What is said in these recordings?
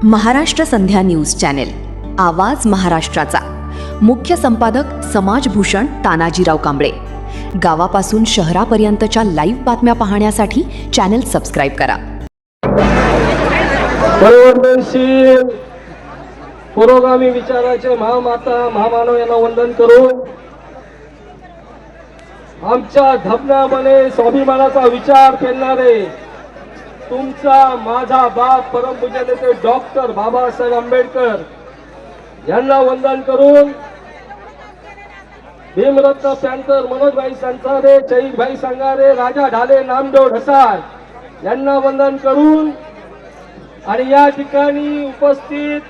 महाराष्ट्र संध्या news channel, आवाज महाराष्ट्राचा. मुख्य संपादक समाजभूषण तानाजीराव कांबळे. गावापासून शहरापर्यंतच्या लाईव्ह बातम्या पाहण्यासाठी चॅनेल सबस्क्राईब करा. परिवर्तनशील पुरोगामी विचाराचे महामाता महामानव यांना वंदन करून आमच्या धबण्यामध्ये स्वाभिमानाचा विचार पेलणारे तुमचा माझा बाप परमपूज्य नेते डॉक्टर बाबासाहेब आंबेडकर यांना वंदन करून भीमरत्न पॅंथर मनोजभाई संसारे, चैतभाई संगारे, राजा ढाले, नामदेव ढसाळ यांना वंदन करून आणि या ठिकाणी उपस्थित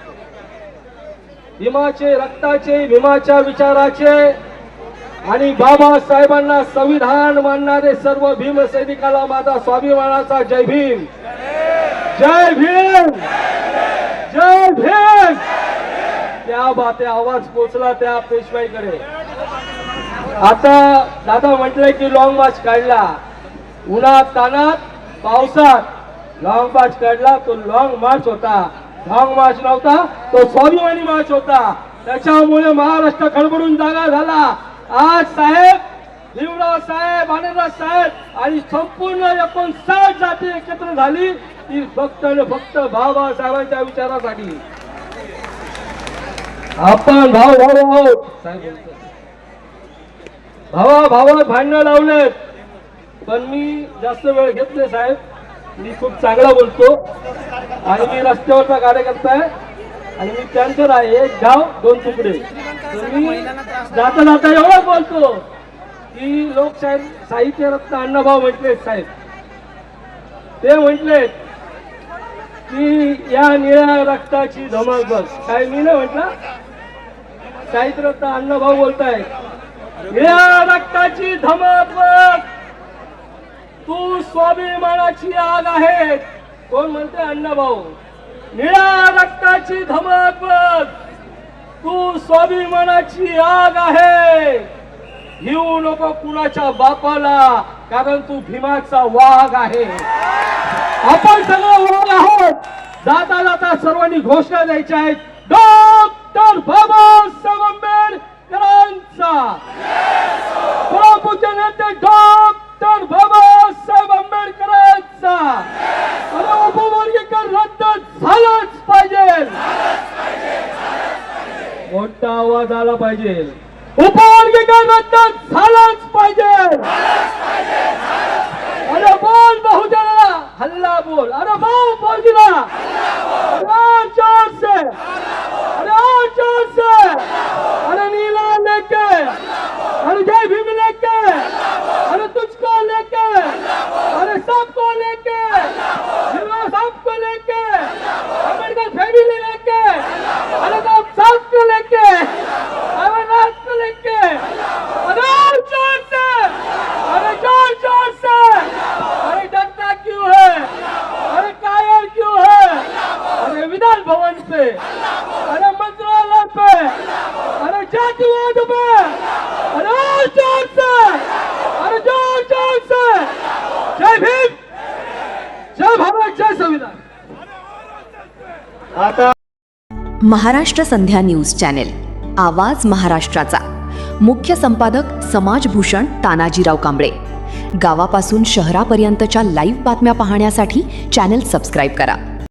भीमाचे रक्ताचे, भीमाच्या विचाराचे आणि बाबासाहेबांना संविधान मानणारे सर्व भीम सैनिकाला माझा स्वाभिमानाचा जय भीम. जय भीम, जय भीम. त्या बाते आवाज पोचला त्या पेशवाईकडे. आता दादा म्हटलंय की लॉंग मार्च काढला, उन्हात तानात पावसात लॉंग मार्च काढला. तो लॉंग मार्च होता, लॉंग मार्च नव्हता, तो स्वाभिमानी मार्च होता. त्याच्यामुळे महाराष्ट्र खडबडून जागा झाला. आज साहेब, भीमराव साहेब, आनंदराव साहेब आणि संपूर्ण 59 जाती एकत्र झाली ती फक्त आणि फक्त बाबासाहेबांच्या विचारासाठी. आपण भाऊ भाऊ आहोत साहेब, भावा भावात भांडणं लावलेत. पण मी जास्त वेळ घेत नाही साहेब, मी खूप चांगला बोलतो आणि मी रस्त्यावरचा कार्यकर्ता आहे आणि मी पॅंथर आहे. एक गाव दोन तुकडे. मी जाता जाता एवढं बोलतो की लोकशाही साहित्य रत्न अण्णाभाऊ म्हटले साहेब, ते म्हटले की या निळ्या रक्ताची धमाल बघ. काय मी नाही म्हटलं, साहित्य रत्न अण्णाभाऊ बोलताय, निळ्या रक्ताची धमाल बघ, तू स्वाभिमानाची आग आहे. कोण म्हणते? अण्णाभाऊ. निळ्या रक्ताची धमक बघ, तू स्वाभिमानाची आग आहे. घेऊ नको कुणाच्या बापाला, कारण तू भीमाचा वाघ आहे. आपण सगळे वाघ आहोत. जाता जाता सर्वांनी घोषणा द्यायच्या आहेत. डॉक्टर बाबासाहेब आंबेडकरांचा, परमपूज्य नेते डॉक्टर बाबासाहेब आंबेडकरांचा आणि उपवर्गीकरण रद्द झालंच पाहिजे. मोठा आवाज आला पाहिजे. उपवर्गीकरण रद्द झालंच पाहिजे. अरे बोल बहुजनाला हल्ला बोल. अरे भाऊ फौजीला अरे जोर से, अरे जोर से, अरे नीला लेके, अरे जय भीम लेके, अरे तुझको लेके, अरे सबको लेके, सबको लेके, अम्बेडकर फैमिली लेके, अरे सबको लेके, अरे राष्ट्र लेके, अरे जोर से, अरे जोर जोर से. अरे डरता क्यों है? अरे कायर क्यों है? अरे विधान भवन पे, अरे मंत्रालय पे, अरे जातिवाद पे, अरे जोर से, अरे जोर जोर से. जय भीम, जय भारत, जय संविधान. आता महाराष्ट्र संध्या न्यूज चॅनेल, आवाज महाराष्ट्राचा. मुख्य संपादक समाजभूषण तानाजीराव कांबळे. गावापासून शहरापर्यंतच्या लाईव्ह बातम्या पाहण्यासाठी चॅनेल सबस्क्राईब करा.